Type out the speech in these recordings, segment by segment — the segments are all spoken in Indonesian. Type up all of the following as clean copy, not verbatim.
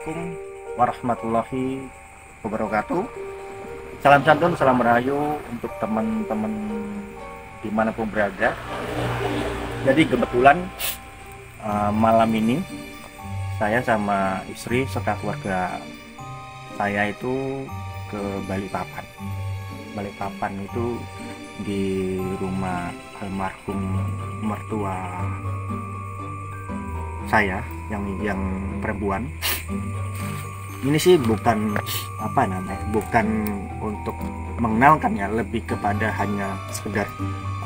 Assalamualaikum warahmatullahi wabarakatuh. Salam santun, salam rahayu untuk teman-teman dimanapun berada. Jadi kebetulan malam ini saya sama istri serta keluarga saya itu ke Balikpapan. Balikpapan itu di rumah almarhum mertua saya yang perempuan. Ini sih bukan bukan untuk mengenalkan ya, lebih kepada hanya sekedar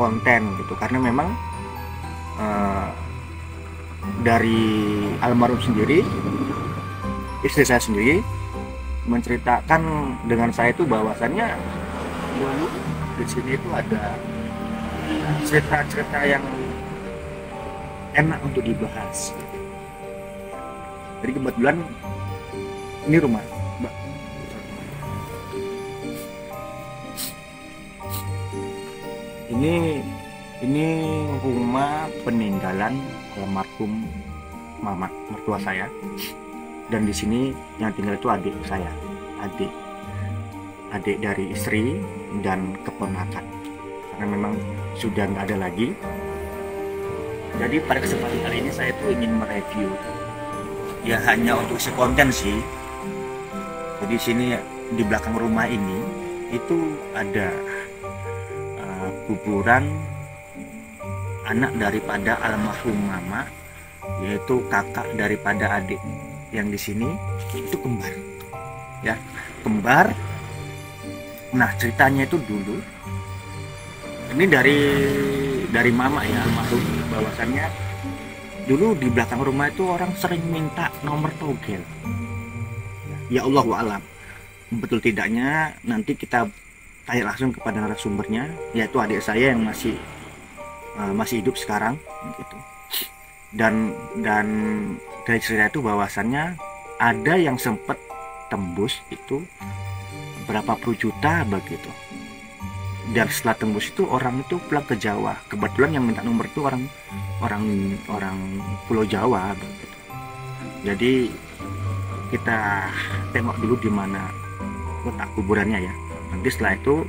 konten gitu, karena memang dari almarhum sendiri, istri saya sendiri menceritakan dengan saya itu bahwasannya dulu di sini itu ada cerita-cerita yang enak untuk dibahas. Jadi kebetulan ini rumah Mbak. Ini rumah peninggalan almarhum mama mertua saya. Dan di sini yang tinggal itu adik saya, adik dari istri dan keponakan. Karena memang sudah nggak ada lagi. Jadi pada kesempatan kali ini saya tuh ingin mereview, ya hanya untuk sekonten sih. Jadi sini di belakang rumah ini itu ada kuburan anak daripada almarhum mama, yaitu kakak daripada adik. Yang di sini itu kembar, ya kembar. Nah ceritanya itu dulu ini dari mama ya almarhum, bahwasannya dulu di belakang rumah itu orang sering minta nomor togel. Ya Allah wa'alam, betul tidaknya nanti kita tanya langsung kepada narasumbernya, yaitu adik saya yang masih hidup sekarang gitu. Dan dari cerita itu bahwasannya ada yang sempat tembus itu berapa puluh juta begitu. Dan setelah tembus itu orang itu pulang ke Jawa. Kebetulan yang minta nomor itu orang Pulau Jawa begitu. Jadi kita tengok dulu di mana letak kuburannya ya. Nanti setelah itu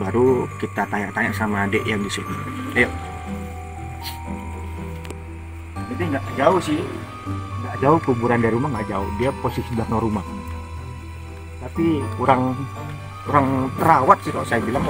baru kita tanya-tanya sama adik yang di sini. Ayo. Jadi nggak jauh sih, nggak jauh kuburan dari rumah, nggak jauh. Dia posisi belakang rumah. Tapi kurang terawat sih kalau saya bilang.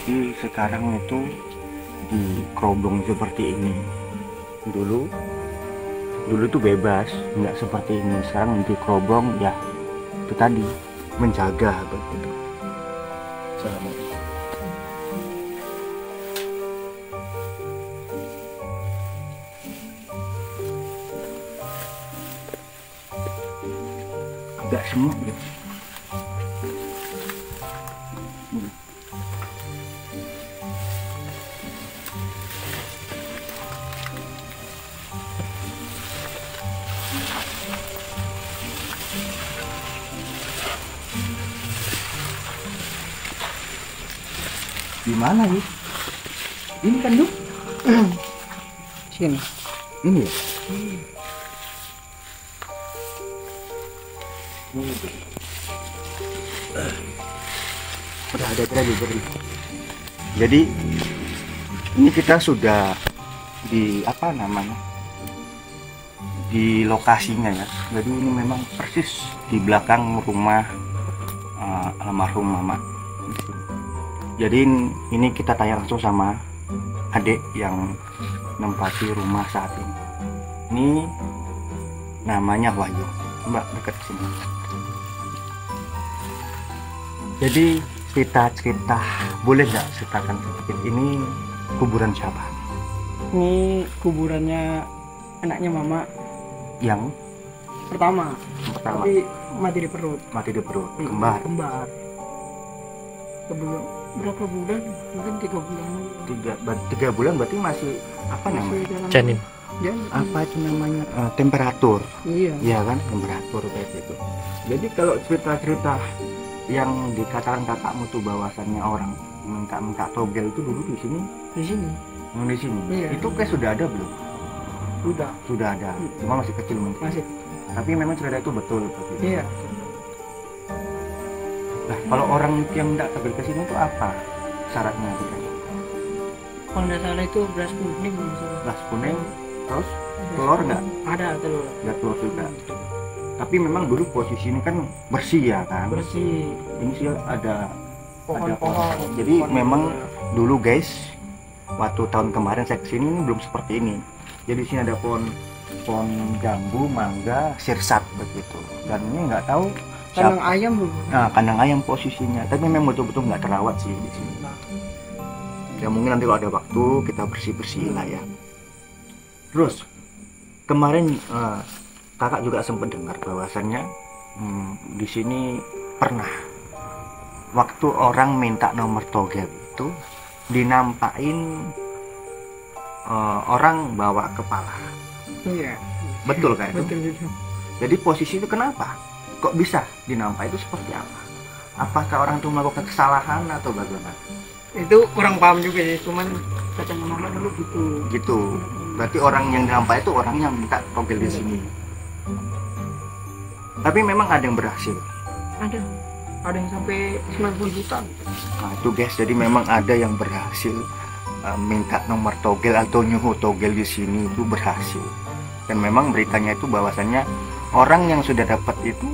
Jadi sekarang itu di kerobong seperti ini. Dulu tuh bebas, nggak seperti ini. Sekarang di kerobong ya itu tadi, menjaga begitu. Assalamualaikum. Agak semut gitu. Gimana nih? Ini kan Duk? Sini. Ini ya? Udah ada tadi beri. Jadi ini kita sudah di di lokasinya ya. Jadi ini memang persis di belakang rumah almarhum mama. Jadi ini kita tanya langsung sama adik yang menempati rumah saat ini. Ini namanya Wahyu. Mbak dekat sini. Jadi cerita boleh nggak ceritakan sedikit, ini kuburan siapa? Ini kuburannya anaknya mama yang pertama, pertama tapi mati di perut. mati di perut, kembar. Kembar. Sebelum berapa bulan? Mungkin 3 bulan. 3 bulan berarti masih apa namanya? Masih dalam Janin. Ya, Apa itu namanya? Temperatur. iya. Iya kan, temperatur kayak gitu. Jadi kalau cerita-cerita yang dikatakan kakakmu tuh bahwasannya orang minta togel itu dulu di sini, Di sini di sini. Iya. Itu kayak sudah ada belum? udah Sudah ada. Cuma masih kecil mungkin. masih. Tapi memang cerita itu betul begitu. Iya. Nah, kalau orang yang tidak togel ke sini itu apa syaratnya gitu? Kalau nggak salah itu beras kuning. Beras kuning, terus telur nggak? Ada telur. Nggak telur juga. Tapi memang dulu posisi ini kan bersih ya kan. Bersih. Ini sih ada Pohon-pohon. Jadi Pohon memang juga. dulu guys, waktu tahun kemarin saya kesini ini belum seperti ini. Jadi di sini ada pohon jambu, mangga, sirsat begitu. Dan ini nggak tahu Kandang ayam dulu. Nah, kandang ayam posisinya. Tapi memang betul-betul nggak terawat sih di sini. Ya mungkin nanti kalau ada waktu kita bersih-bersih lah ya. Terus kemarin kakak juga sempat dengar bahwasannya di sini pernah waktu orang minta nomor togel itu dinampain orang bawa kepala. Iya. Betul kan itu? Betul itu. Jadi posisi itu kenapa? Kok bisa dinampak itu seperti apa? Apakah orang itu melakukan kesalahan atau bagaimana? Itu kurang paham juga ya, cuman katanya mama dulu gitu. Gitu. Berarti orang yang dinampak itu orang yang minta togel di sini. Tapi memang ada yang berhasil. Ada yang sampai 90 juta. Nah itu guys, jadi memang ada yang berhasil minta nomor togel atau nyuhu togel di sini itu berhasil. Dan memang beritanya itu bahwasannya orang yang sudah dapat itu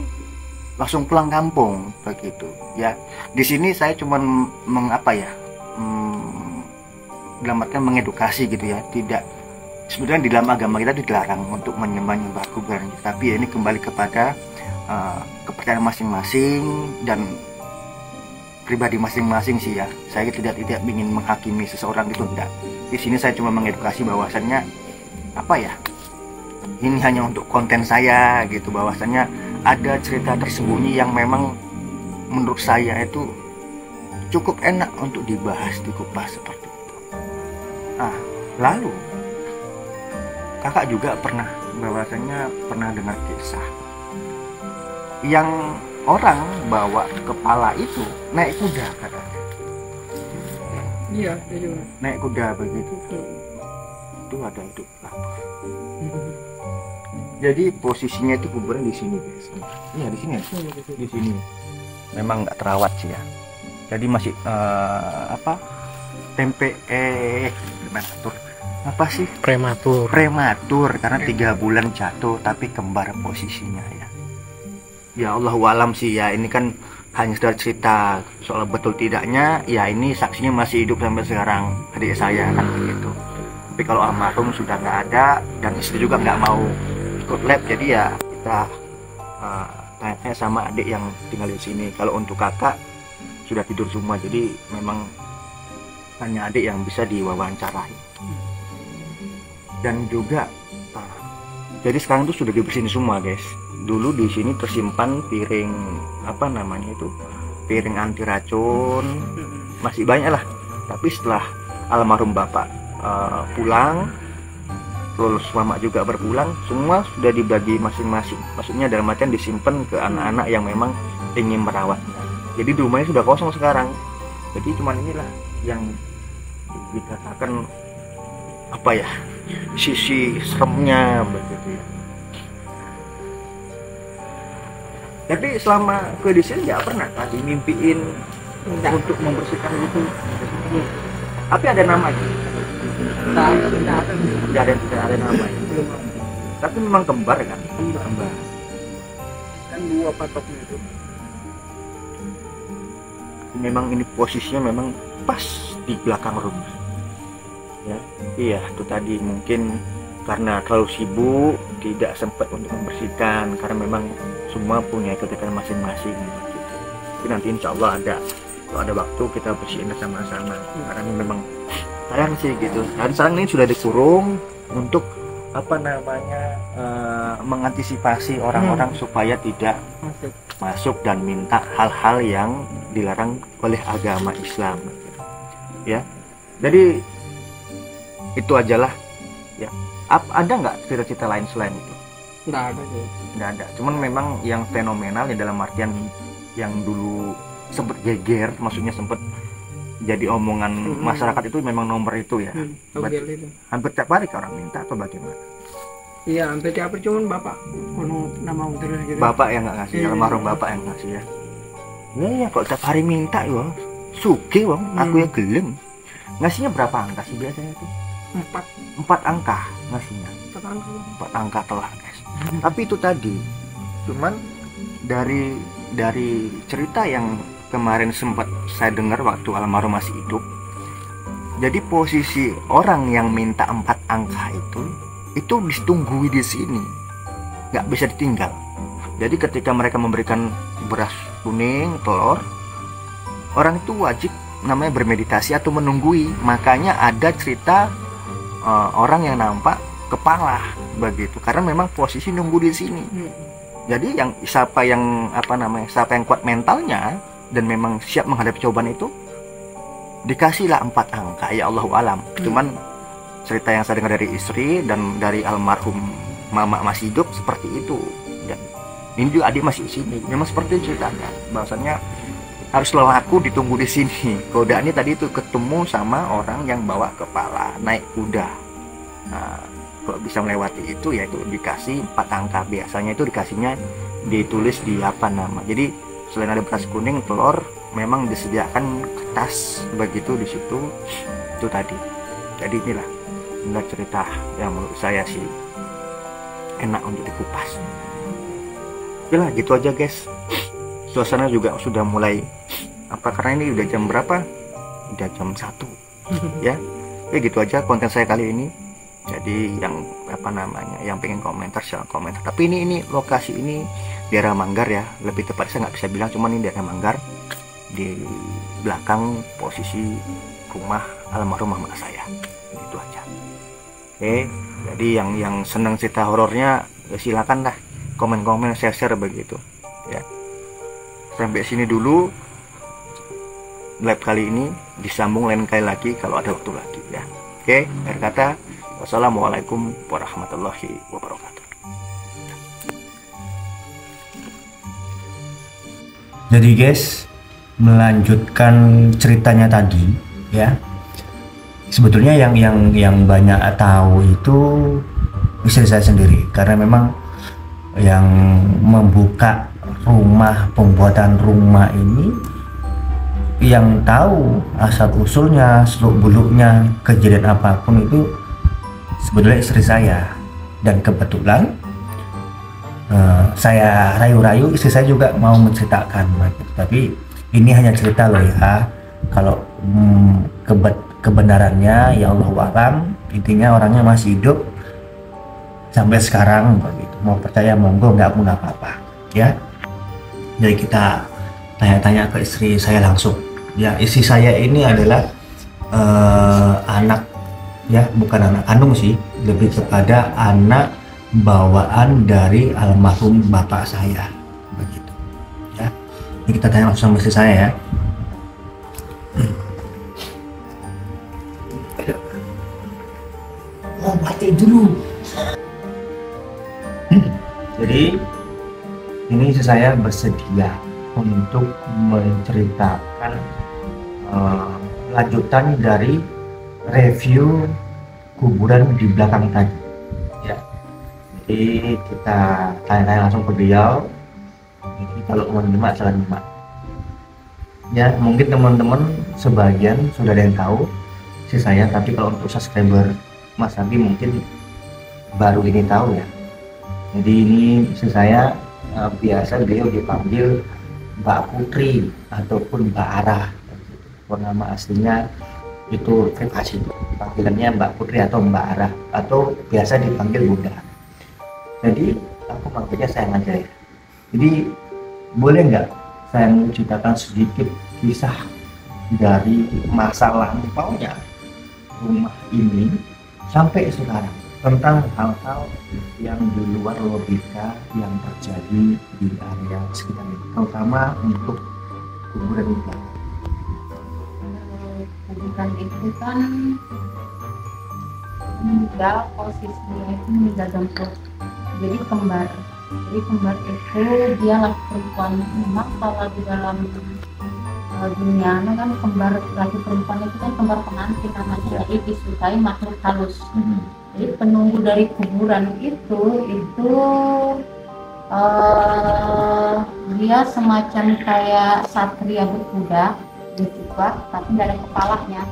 langsung pulang kampung begitu. Ya, di sini saya cuman dalam artian mengedukasi gitu ya. Tidak, sebenarnya di dalam agama kita dilarang untuk menyembah kuburan, tapi ya ini kembali kepada kepercayaan masing-masing dan pribadi masing-masing sih ya. Saya tidak ingin menghakimi seseorang itu, enggak. Di sini saya cuma mengedukasi bahwasannya ini hanya untuk konten saya gitu, bahwasannya ada cerita tersembunyi yang memang menurut saya itu cukup enak untuk dibahas, dikupas seperti itu. Nah, lalu kakak juga pernah dengar kisah yang orang bawa kepala itu naik kuda katanya. Iya, itu. Naik kuda begitu. Itu ada hidup lah. Jadi posisinya itu kuburan di sini guys. Iya di sini. Di sini. Memang nggak terawat sih ya. Jadi masih prematur karena 3 bulan jatuh tapi kembar posisinya ya. Ya Allahu alam sih ya, ini kan hanya sekedar cerita, soal betul tidaknya ya ini saksinya masih hidup sampai sekarang, adik saya kan begitu. Tapi kalau almarhum sudah nggak ada dan istri juga nggak mau ikut lab, jadi ya kita tanya sama adik yang tinggal di sini. Kalau untuk kakak sudah tidur semua, jadi memang hanya adik yang bisa diwawancarai. Dan juga jadi sekarang itu sudah dibersihin semua guys. Dulu di sini tersimpan piring piring anti racun, masih banyak lah. Tapi setelah almarhum bapak pulang, terus mama juga berpulang, semua sudah dibagi masing-masing. Maksudnya dalam artian disimpan ke anak-anak yang memang ingin merawatnya. Jadi di rumahnya sudah kosong sekarang. Jadi cuman inilah yang dikatakan sisi seremnya begitu ya. Tapi selama ke di sini nggak pernah tadi mimpiin untuk membersihkan itu. Tapi ada namanya. Tidak ada namanya. Tapi memang kembar kan? Kembar. Kan 2 patoknya itu. Memang ini posisinya memang pas di belakang rumah. Ya, iya itu tadi mungkin karena terlalu sibuk tidak sempat untuk membersihkan karena memang semua punya kegiatan masing-masing gitu. Tapi nanti insya Allah kalau ada waktu kita bersihin sama-sama karena ini memang sayang sih gitu. Dan sekarang ini sudah dikurung untuk apa namanya mengantisipasi orang-orang supaya tidak masuk dan minta hal-hal yang dilarang oleh agama Islam, ya. Jadi itu ajalah, ya. Ada nggak cerita-cerita lain selain itu? Nggak ada sih. Nggak ada. Cuman memang yang fenomenal ya, dalam artian yang dulu sempat geger, maksudnya sempat jadi omongan masyarakat itu memang nomor itu ya. Togel itu. Hampir tiap hari orang minta atau bagaimana? Iya, hampir tiap hari, cuman bapak nama terus gitu. Bapak yang nggak ngasih, almarhum bapak yang ngasih ya. Ya kok tiap hari minta ya. Suge wong, aku ya gelem. Ngasihnya berapa angka sih biasanya tuh? 4 angka ngasihnya. 4 angka telah, guys. Tapi itu tadi, cuman dari cerita yang kemarin sempat saya dengar waktu almarhum masih hidup, jadi posisi orang yang minta 4 angka itu ditunggui di sini, nggak bisa ditinggal. Jadi ketika mereka memberikan beras kuning, telur, orang itu wajib namanya bermeditasi atau menunggui. Makanya ada cerita orang yang nampak kepala begitu, karena memang posisi nunggu di sini. Jadi siapa yang kuat mentalnya dan memang siap menghadapi cobaan itu, dikasihlah 4 angka, ya Allahu alam. Cuman cerita yang saya dengar dari istri dan dari almarhum mama masih hidup seperti itu, dan ini juga adik masih di sini, memang seperti itu ceritanya, bahwasannya harus laku ditunggu di sini. Kodaannya tadi itu ketemu sama orang yang bawa kepala naik kuda. Nah, kalau bisa melewati itu ya itu dikasih 4 angka. Biasanya itu dikasihnya ditulis di jadi selain ada beras kuning, telur, memang disediakan kertas begitu di situ. Itu tadi. Jadi inilah cerita yang menurut saya sih enak untuk dikupas. Oke lah, gitu aja guys. Suasana juga sudah mulai karena ini udah jam berapa? Udah jam 1 ya. Gitu aja konten saya kali ini. Jadi yang yang pengen komentar silahkan komentar. Tapi ini lokasi ini daerah Manggar ya, lebih tepat saya nggak bisa bilang, cuman ini daerah Manggar, di belakang posisi rumah almarhum mama saya. Itu aja. Oke, jadi yang senang cerita horornya ya silakan lah komen-komen, share begitu ya. Sampai sini dulu live kali ini, disambung lain kali lagi kalau ada waktu lagi ya. Oke, akhir kata, wassalamualaikum warahmatullahi wabarakatuh. Jadi guys, melanjutkan ceritanya tadi ya. Sebetulnya yang banyak tahu itu istri saya sendiri, karena memang yang membuka pembuatan rumah ini, yang tahu asal usulnya, seluk beluknya, kejadian apapun itu sebetulnya istri saya. Dan kebetulan saya rayu-rayu istri saya juga mau menceritakan, tapi ini hanya cerita loh ya. Kalau kebenarannya ya Allah alam, intinya orangnya masih hidup sampai sekarang begitu. Mau percaya monggo, nggak apa-apa ya. Jadi kita tanya-tanya ke istri saya langsung ya. Istri saya ini adalah anak ya, bukan anak kandung sih, lebih kepada anak bawaan dari almarhum bapak saya begitu ya. Ini kita tanya langsung sama istri saya ya. Oh, mati dulu. Jadi ini saya bersedia untuk menceritakan lanjutan dari review kuburan di belakang tadi ya. Jadi kita tanya-tanya langsung ke beliau. Jadi kalau mau nyimak silahkan nyimak ya. Mungkin teman-teman sebagian sudah ada yang tahu sih saya, tapi kalau untuk subscriber Mas Abi mungkin baru ini tahu ya. Jadi ini istri saya, biasa beliau dipanggil Mbak Putri ataupun Mbak Arah. Nama aslinya itu privasi, panggilannya Mbak Putri atau Mbak Arah, atau biasa dipanggil Bunda. Jadi aku manggilnya sayang aja ya. Jadi boleh nggak saya menceritakan sedikit kisah dari masa lampaunya rumah ini sampai sekarang. tentang hal-hal yang di luar logika yang terjadi di area sekitar ini, terutama untuk kuburan itu. Kuburan itu kan meninggal, posisinya itu meninggal jongkok, jadi kembar. Jadi kembar itu dia laki perempuan. Memang kalau di dalam dunia kan kembar laki perempuan itu kan kembar pengantin namanya, jadi disukai makhluk halus. Jadi penunggu dari kuburan itu dia semacam kayak satria berkuda berjubah tapi nggak ada kepalanya.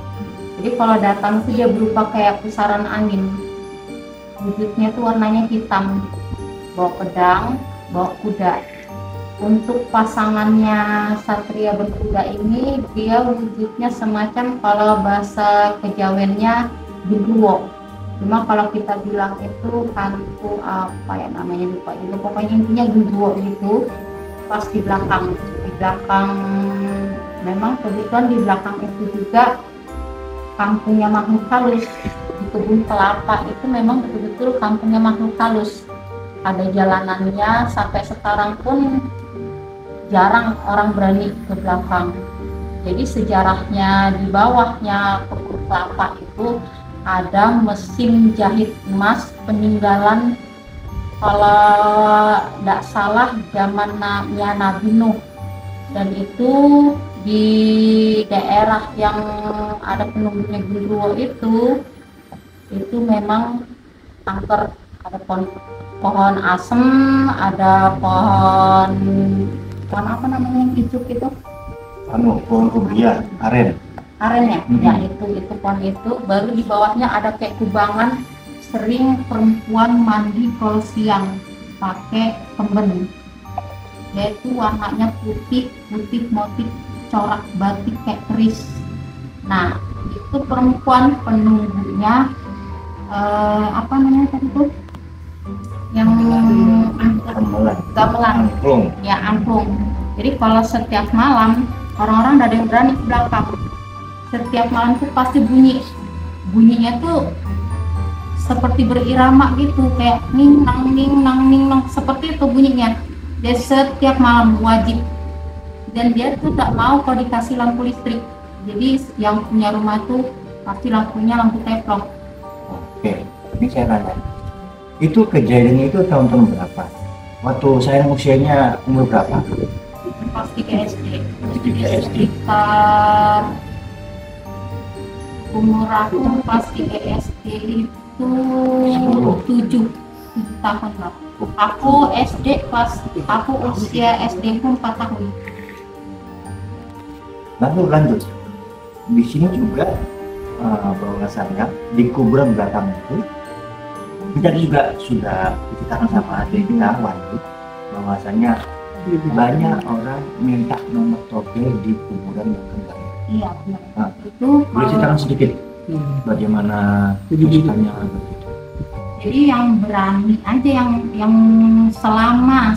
Jadi kalau datang itu dia berupa kayak pusaran angin, wujudnya tuh warnanya hitam, bawa pedang, bawa kuda. Untuk pasangannya satria berkuda ini dia wujudnya semacam, kalau bahasa kejawennya, genderuwo. Cuma kalau kita bilang itu hantu apa ya namanya, lupa itu, pokoknya intinya genderuwo gitu. Pas di belakang memang kebetulan di belakang itu juga kampungnya makhluk halus. Di kebun kelapa itu memang betul-betul kampungnya makhluk halus, ada jalanannya. Sampai sekarang pun jarang orang berani ke belakang. Jadi sejarahnya di bawahnya kebun kelapa itu ada mesin jahit emas peninggalan, kalau tidak salah zaman Nabi Nuh, dan itu di daerah yang ada penunggunya genderuwo itu memang angker. Ada pohon asem, ada pohon apa namanya yang hijau itu? Pohon ubia, aren Ya. Ya itu pohon itu. Baru di bawahnya ada kayak kubangan, sering perempuan mandi kalau siang pakai kemben, yaitu warnanya putih motif corak batik kayak keris. Nah itu perempuan penunggunya apa namanya tadi tuh yang gamelan ya, angklung. Jadi kalau setiap malam orang-orang tidak ada yang berani ke belakang. Setiap malam tuh pasti bunyinya tuh seperti berirama gitu, kayak ning nang ning nang ning nang, seperti itu bunyinya. Dia setiap malam wajib, dan dia tuh tak mau kalau dikasih lampu listrik. Jadi yang punya rumah tuh pasti lampunya lampu teflon. Oke, ini saya nanya, itu kejadiannya itu tahun-tahun berapa? Waktu saya usianya umur berapa? Pas 3 SD. Sekitar umur aku pas 3 SD itu 7 tahun lah. Aku usia SD pun 4 tahun. Lanjut. Di sini juga bahwasanya di kuburan belakang itu kita juga sudah diceritakan sama adik kita Wahyu, bahwasanya banyak orang minta nomor togel di kuburan yang kembali. Iya benar. Nah, Itu boleh ceritakan sedikit bagaimana ceritanya begitu? Jadi yang berani aja, yang selama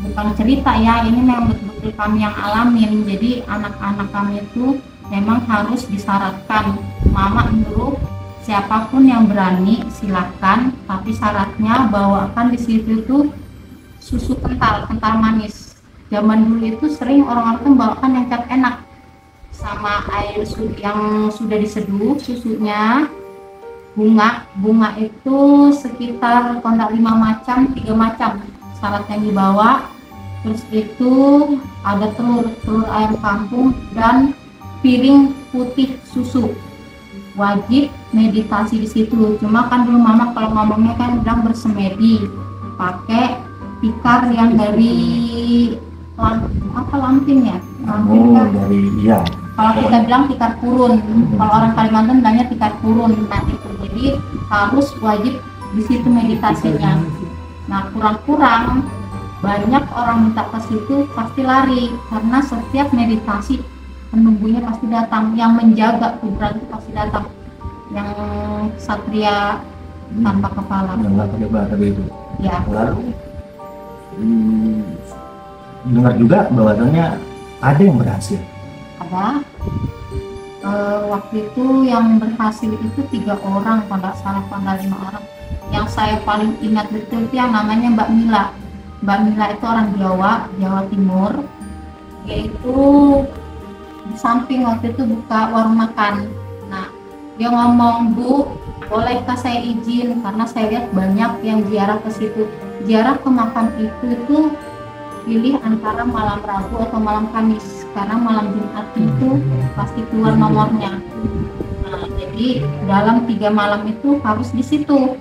bukan cerita ya, ini memang betul-betul kami yang alamin. Jadi anak-anak kami itu memang harus disyaratkan, mama nyuruh siapapun yang berani silakan, tapi syaratnya bawakan di situ tuh susu kental manis. Zaman dulu itu sering orang-orang tuh bawakan yang cap enak sama air yang sudah diseduh susunya. Bunga itu sekitar kondak 5 macam, 3 macam syarat yang dibawa. Terus itu ada telur ayam kampung dan piring putih susu. Wajib meditasi di situ. Cuma kan dulu mama kalau ngomongnya kan bilang bersemedi, pakai tikar yang dari lampin ya. Dari iya. Kalau kita bilang tikar purun, kalau orang Kalimantan bilangnya tikar purun. Nah itu jadi harus wajib di situ meditasinya. Nah kurang-kurang banyak orang minta ke situ pasti lari, karena setiap meditasi penunggunya pasti datang, yang menjaga kuburan itu pasti datang, yang satria tanpa kepala. Yang nggak pakai bata itu. Ya. Lalu dengar juga bahwasanya ada yang berhasil. Ada. Waktu itu yang berhasil itu 3 orang kalau nggak salah, kalau nggak 5 orang. Yang saya paling ingat betul itu yang namanya Mbak Mila. Mbak Mila itu orang Jawa, Jawa Timur. Dia itu di samping waktu itu buka warung makan. Nah, dia ngomong, "Bu, bolehkah saya izin?" Karena saya lihat banyak yang ziarah ke situ. Ziarah ke makam itu pilih antara malam Rabu atau malam Kamis, karena malam Jumat itu pasti keluar nomornya. Nah, jadi dalam 3 malam itu harus di situ.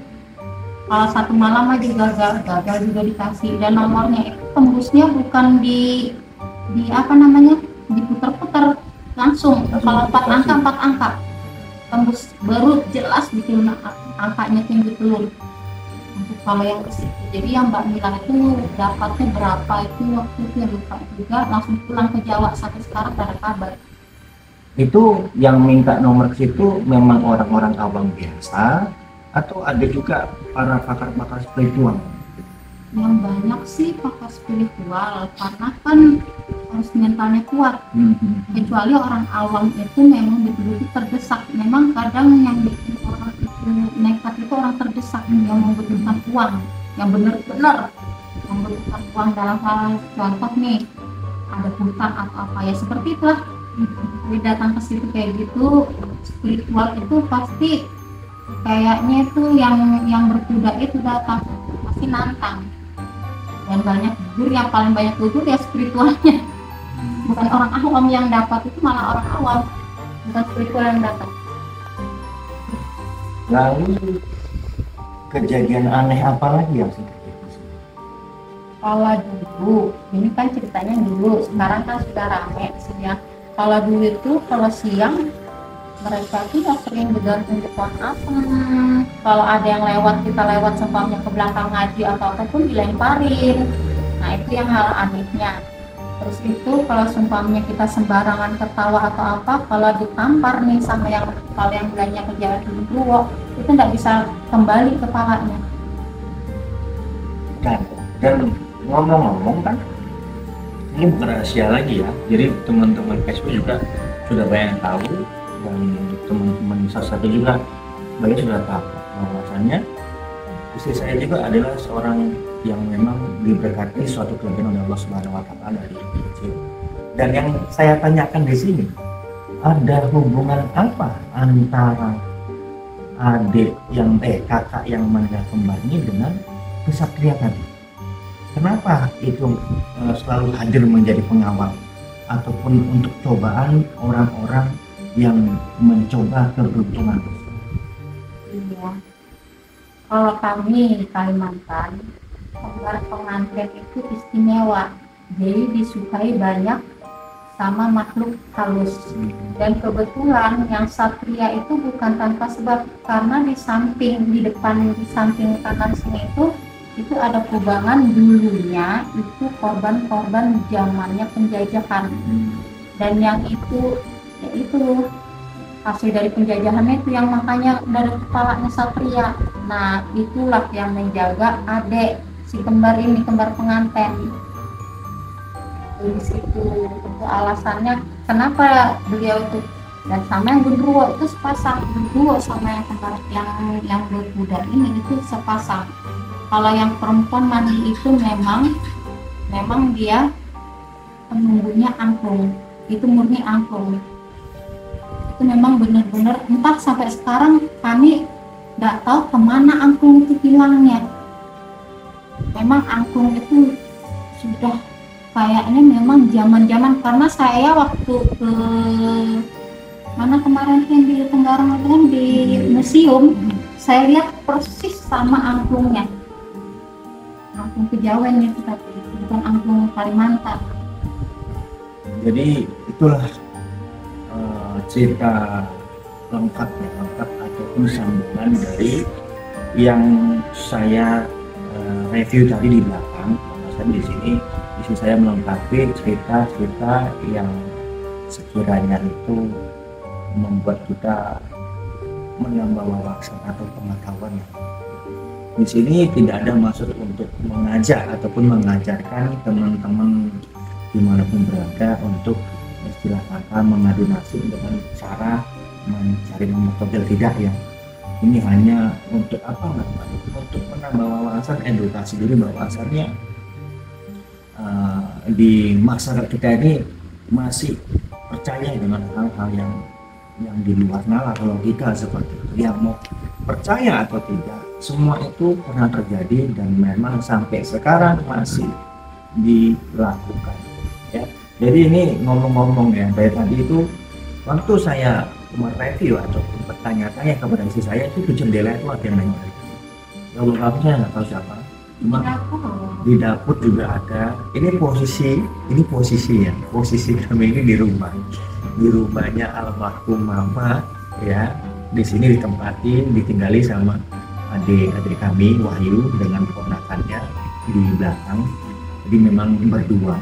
Kalau 1 malam aja gagal juga dikasih, dan nomornya itu tembusnya bukan di apa namanya, diputer-puter langsung. Kalau 4 angka tembus, baru jelas gitu angkanya tinggi telur. Untuk kalau yang ke situ. Jadi yang Mbak Mila itu dapatnya berapa itu waktu itu ya lupa juga, langsung pulang ke Jawa, sampai sekarang tidak ada kabar. Itu yang minta nomor ke situ memang orang-orang awam biasa atau ada juga para pakar-pakar spiritual? Yang banyak sih pakar spiritual, karena kan harus mentalnya kuat. Kecuali orang awam itu memang betul-betul terdesak. Memang kadang yang bikin orang itu nekat itu orang terdesak, yang membutuhkan uang, yang benar-benar membutuhkan uang dalam hal contoh nih, ada hutang atau apa ya seperti itulah. Jadi datang ke situ kayak gitu, spiritual itu pasti kayaknya itu yang berkuda itu datang pasti nantang. Dan banyak gugur, yang paling banyak gugur ya spiritualnya, bukan orang awam yang dapat, itu malah orang awam, bukan spiritual yang dapat. Lalu kejadian aneh apa lagi yang terjadi? Kalau dulu, ini kan ceritanya dulu, sekarang kan sudah rame sih ya. Kalau dulu itu kalau siang mereka tuh sering bergantung di pohon asem. Kalau ada yang lewat, kita lewat seumpamanya ke belakang ngaji atau apapun dilemparin. Nah, itu yang hal anehnya. Terus itu kalau seumpamanya kita sembarangan ketawa atau apa, kalau ditampar nih sama yang kalau yang belanja ke jalan Gendruwo, itu nggak bisa kembali kepalanya. Dan ngomong-ngomong kan, ini bukan rahasia lagi ya. Jadi teman-teman Facebook juga sudah banyak yang tahu, dan teman-teman satu juga banyak sudah tahu bahwasannya istri saya juga adalah seorang yang memang diberkati suatu kelebihan oleh Allah Subhanahu Wa Taala dari kecil. Dan yang saya tanyakan di sini, ada hubungan apa antara kakak yang meninggal kembar ini dengan kesatria tadi? Kenapa itu selalu hadir menjadi pengawal ataupun untuk cobaan orang-orang yang mencoba keberuntungan? Iya. Kalau kami di Kalimantan, kembar pengantin itu istimewa, jadi disukai banyak sama makhluk halus. Dan kebetulan yang satria itu bukan tanpa sebab, karena di samping kanan sini itu ada kubangan dulunya itu korban-korban zamannya penjajahan. Dan yang itu yaitu hasil dari penjajahannya itu yang makanya dari kepalanya satria. Nah, itulah yang menjaga adik si kembar ini, kembar pengantin. Di situ itu alasannya kenapa beliau itu. Dan sama yang Gendruwo itu sepasang, Gendruwo sama yang kembar yang berkuda ini itu sepasang. Kalau yang perempuan mandi itu memang dia penunggunya angklung, itu murni angklung. Itu memang benar-benar, entah sampai sekarang kami nggak tahu kemana angklung itu hilangnya. Memang angklung itu sudah kayaknya memang zaman-zaman, karena saya waktu ke mana kemarin yang di Tenggarong itu kan di museum, saya lihat persis sama angklungnya. Angklung Kejawen itu tapi bukan angklung Kalimantan. Jadi itulah cerita lengkap ataupun sambungan dari yang saya review tadi di belakang. Saya di sini istri saya melengkapi cerita-cerita yang sekiranya itu membuat kita menambah wawasan atau pengetahuan. Di sini tidak ada maksud untuk mengajak ataupun mengajarkan teman-teman dimanapun berada untuk istilah kakak mengadu nasib dengan cara mencari nomor tonjol, tidak ya. Ini hanya untuk apa namanya? Untuk menambah wawasan, edukasi diri bahwasannya di masyarakat kita ini masih percaya dengan hal-hal yang di luar nalar logika seperti itu. Yang mau percaya atau tidak, semua itu pernah terjadi dan memang sampai sekarang masih dilakukan. Ya. Jadi ini ngomong-ngomong ya, dari tadi itu waktu saya mereview atau bertanya-tanya kepada istri saya itu di jendela itu ada yang nengok. Ya Allah, kamu saya nggak tahu siapa. Cuma di dapur juga ada. Ini posisi ya. Posisi kami ini di rumahnya almarhum mama ya. Di sini ditempatin, ditinggali sama adik kami Wahyu dengan ponakannya di belakang. Jadi memang berdua.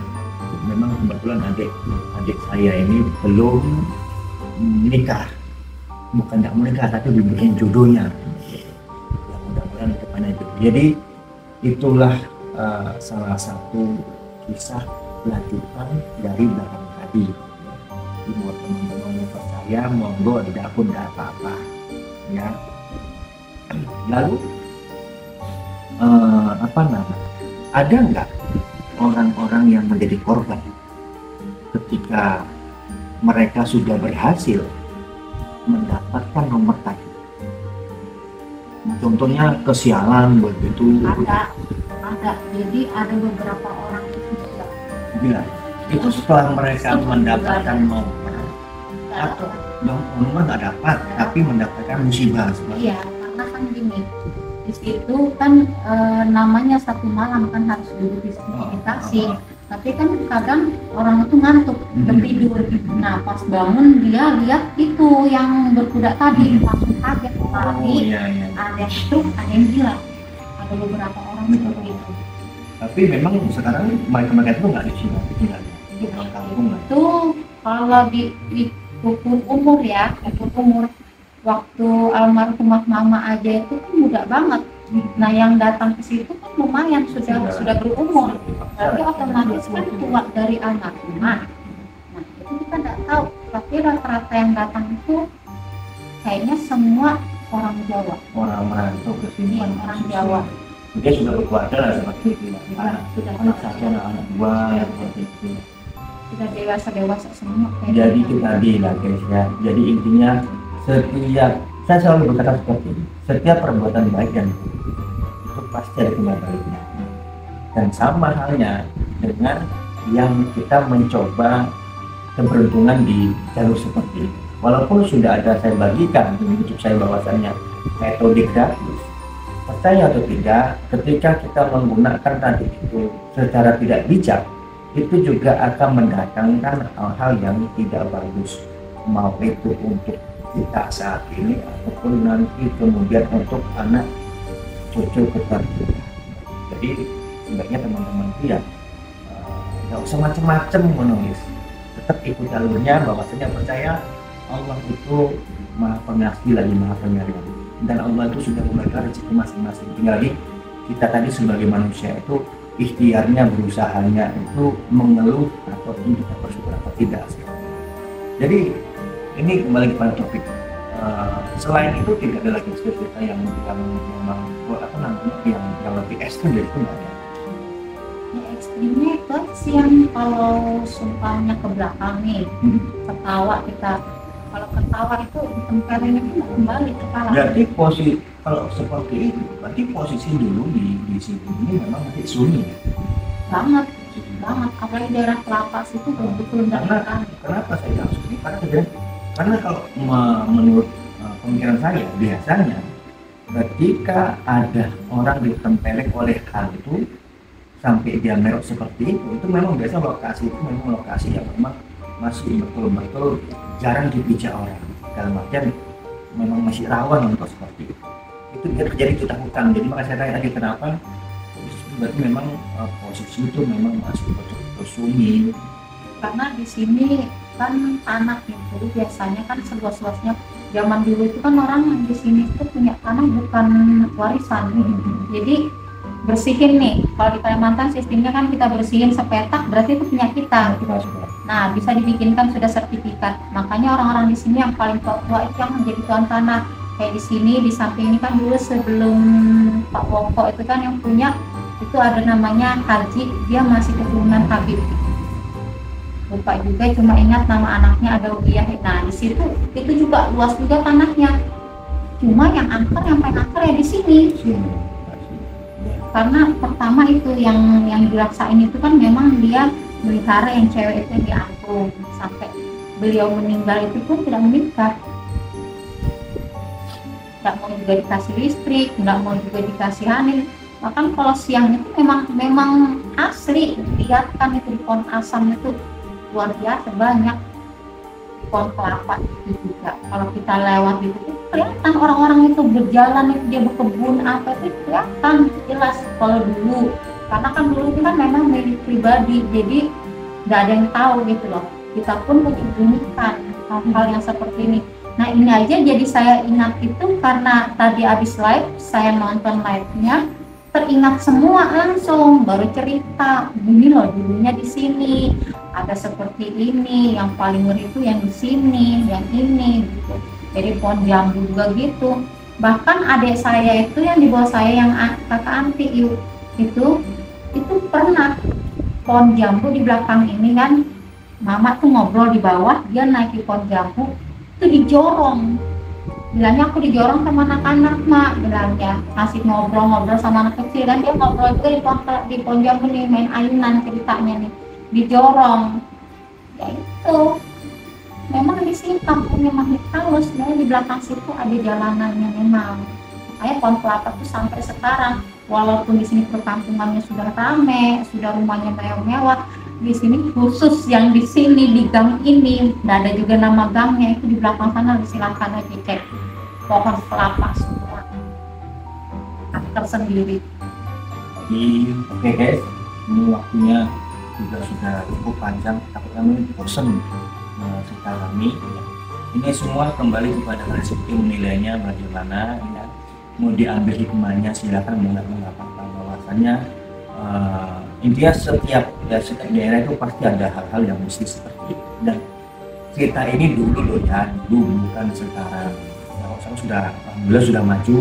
Memang kebetulan adik saya ini belum nikah, bukan tidak menikah tapi dibikin jodohnya. Ya, mudah-mudahan depannya itu. Jadi itulah salah satu kisah lanjutan dari belakang tadi. Buat teman-teman yang percaya, monggo tidak pun tidak apa-apa. Ya. Lalu ada nggak orang-orang yang menjadi korban ketika mereka sudah berhasil mendapatkan nomor tadi? Contohnya kesialan begitu. Ada. Jadi ada beberapa orang itu juga. Bila itu setelah mereka mendapatkan nomor atau nomor nggak dapat, tapi mendapatkan musibah. Iya, karena kan gini, di situ kan namanya satu malam kan harus duduk di komunikasi. Tapi kan kadang orang itu ngantuk, tertidur. Nah pas bangun dia lihat itu yang berkuda tadi, langsung kaget lari. Ada yang stroke, ada yang gila. Ada beberapa orang seperti itu. Tapi memang sekarang mereka itu nggak di sini, di kampung. Itu kalau di ukur umur ya, waktu almarhumah mama aja itu kan muda banget. Nah yang datang ke situ kan lumayan sudah berumur, berarti otomatis kan tua dari almarhumah. Nah itu kita nggak tahu, tapi rata-rata yang datang itu kayaknya semua orang Jawa. Orang merantau ke sini. Iya, orang Jawa. Dia sudah berkeluarga lah seperti itu. Sudah anak satu, anak dua seperti itu. Sudah dewasa semua. Jadi itu tadi lah guys ya. Jadi intinya saya selalu berkata seperti ini, setiap perbuatan baik dan buruk itu pasti ada timbal baliknya. Dan sama halnya dengan yang kita mencoba keberuntungan di jalur seperti ini. Walaupun sudah ada saya bagikan di YouTube saya bahwasannya metode gratis, percaya atau tidak, ketika kita menggunakan tadi itu secara tidak bijak, itu juga akan mendatangkan hal-hal yang tidak bagus, mau itu untuk kita saat ini ataupun nanti kemudian untuk anak cucu kita. Jadi sebaiknya teman-teman itu ya nggak usah macam-macam menulis, tetap ikut jalurnya, bahwasanya percaya Allah itu maha pengasih lagi maha penyayang, dan Allah itu sudah memberikan rezeki masing-masing. Tinggal kita tadi sebagai manusia itu ikhtiarnya, berusahanya itu mengeluh ataupun kita bersyukur atau tidak. Jadi ini kembali kepada topik. Selain itu tidak ada lagi cerita yang memang yang lebih ekstrim dari itu nggak ada. Ya, ekstrimnya itu sih yang kalau sumpahnya ke belakang nih, ketawa kita. Kalau ketawa itu tempelnya itu nggak kembali ke kepala. Berarti kalau seperti itu, berarti posisi dulu di sini ini memang nanti sunyi ya? Banget. Apalagi daerah Lapas itu betul-betul Kenapa saya bilang sunyi? Karena kalau menurut pemikiran saya, biasanya ketika ada orang ditempelek oleh hantu sampai dia merok seperti itu memang biasa lokasi itu memang lokasi yang memang masih betul-betul jarang dipijak orang, dalam artian memang masih rawan untuk seperti itu. Itu dia terjadi ketakutan. Jadi makanya saya tanya tadi kenapa, berarti memang posisi itu memang masih betul-betul sunyi. Karena di sini kan tanah itu biasanya kan seluas-luasnya. Zaman dulu itu kan orang yang di sini itu punya tanah bukan warisan. Jadi bersihin nih, kalau di Kalimantan sistemnya kan kita bersihin sepetak berarti itu punya kita. Nah, bisa dibikinkan sudah sertifikat. Makanya orang-orang di sini yang paling tua itu yang menjadi tuan tanah. Kayak di sini, di samping ini kan dulu sebelum Pak Wongko itu kan yang punya, itu ada namanya Haji, dia masih keturunan Habib. Lupa juga, cuma ingat nama anaknya ada Ubiyah. Nah, di situ itu juga luas juga tanahnya. Cuma yang paling angker ya di sini. Karena pertama itu yang diraksain itu kan memang dia melihara yang cewek itu diangkut sampai beliau meninggal itu pun tidak menikah, tidak mau juga dikasih listrik, tidak mau juga dikasihanin. Bahkan kalau siang itu memang asli lihat kan itu di pohon asam itu luar biasa banyak, di pohon kelapa itu juga kalau kita lewat itu kelihatan orang-orang itu berjalan, itu dia berkebun apa itu kelihatan jelas. Kalau dulu karena kan dulu itu kan memang milik pribadi, jadi nggak ada yang tahu gitu loh. Kita pun menyembunyikan hal-hal yang seperti ini. Nah, ini aja jadi saya ingat itu karena tadi habis live, saya nonton live-nya, teringat semua langsung, baru cerita gini loh dulunya di sini ada seperti ini, yang paling ngeri itu yang di sini, yang ini gitu. Jadi pohon jambu juga gitu. Bahkan adik saya itu yang di bawah saya yang kakak anti itu pernah pohon jambu di belakang ini kan, mama tuh ngobrol di bawah, dia naik di pohon jambu itu dijorong. Bilangnya aku dijorong sama anak-anak mak, bilangnya masih ngobrol-ngobrol sama anak kecil, dan dia ngobrol juga di pohon jambu nih, main ayunan ceritanya nih, dijorong. Ya itu memang di sini kampungnya makhluk halus, di belakang situ ada jalanannya memang. Makanya pohon kelapa tuh sampai sekarang walaupun di sini perkampungannya sudah ramai, sudah rumahnya mewah-mewah, di sini khusus yang di sini di gang ini, nggak ada juga nama gangnya, itu di belakang sana silakan aja cek, pohon kelapa semua tersendiri. Jadi oke guys, ini waktunya juga sudah cukup panjang, tapi kami bosan cerita kami. Ini semua kembali kepada rezeki, menilainya bagaimana ya. Mau diambil hikmahnya silakan, nggak apa-apa. Bahwasannya intinya setiap daerah itu pasti ada hal-hal yang mesti seperti itu. Dan cerita ini dulu loh ya, dulu bukan sekarang. Ya, sekarang sudah alhamdulillah sudah maju,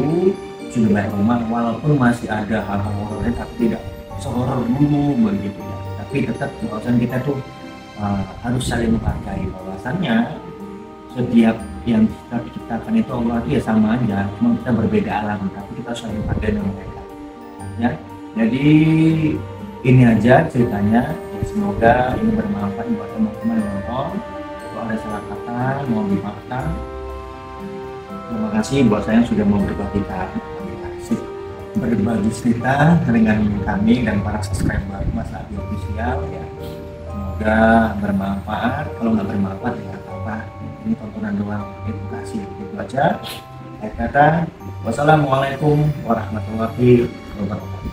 sudah banyak rumah, walaupun masih ada hal-hal horornya, tapi tidak sehoror dulu begitu ya. Tapi tetap bahwasan kita tuh harus saling menghargai, bahwasannya setiap yang kita ciptakan itu Allah itu ya sama aja, cuma kita berbeda alam, tapi kita saling menghargai dengan mereka ya. Jadi ini aja ceritanya ya, semoga ini bermanfaat buat teman-teman yang nonton. Kalau ada salah kata mohon dimaafkan. Terima kasih buat saya yang sudah mau berbagi cerita dengan kami dan para subscriber Mas Abi Official ya. Semoga bermanfaat. Kalau nggak bermanfaat ya apa, ini tontonan doang, edukasi. Itu aja. Saya kata wassalamualaikum warahmatullahi wabarakatuh.